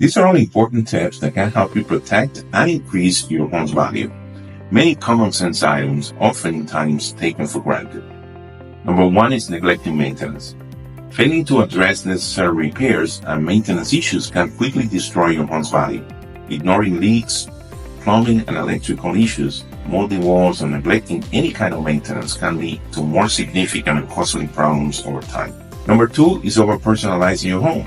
These are all important tips that can help you protect and increase your home's value. Many common sense items oftentimes taken for granted. Number one is neglecting maintenance. Failing to address necessary repairs and maintenance issues can quickly destroy your home's value. Ignoring leaks, plumbing and electrical issues, moldy walls, and neglecting any kind of maintenance can lead to more significant and costly problems over time. Number two is over-personalizing your home.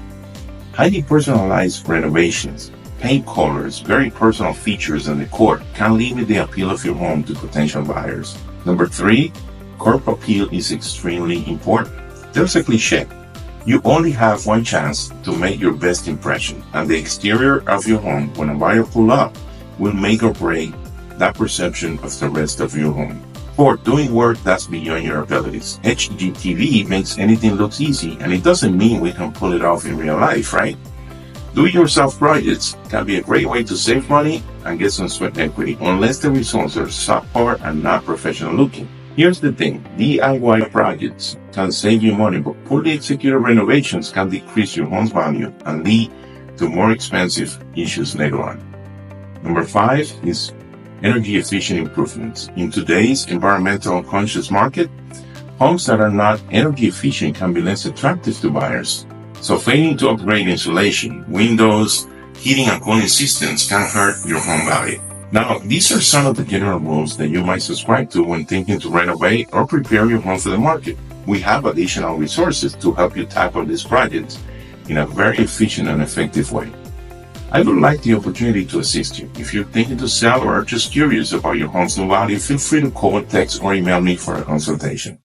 Highly personalized renovations, paint colors, very personal features, and decor can limit the appeal of your home to potential buyers. Number three, curb appeal is extremely important. There's a cliche. You only have one chance to make your best impression, and the exterior of your home when a buyer pulls up will make or break that perception of the rest of your home. 4. Doing work that's beyond your abilities. HGTV makes anything look easy, and it doesn't mean we can pull it off in real life, right? Do-it-yourself projects can be a great way to save money and get some sweat equity, unless the results are subpar and not professional looking. Here's the thing, DIY projects can save you money, but poorly executed renovations can decrease your home's value and lead to more expensive issues later on. Number 5 is energy efficient improvements. In today's environmental conscious market, homes that are not energy efficient can be less attractive to buyers. So failing to upgrade insulation, windows, heating and cooling systems can hurt your home value. Now, these are some of the general rules that you might subscribe to when thinking to renovate or prepare your home for the market. We have additional resources to help you tackle these projects in a very efficient and effective way. I would like the opportunity to assist you. If you're thinking to sell or are just curious about your home's new value, feel free to call, text, or email me for a consultation.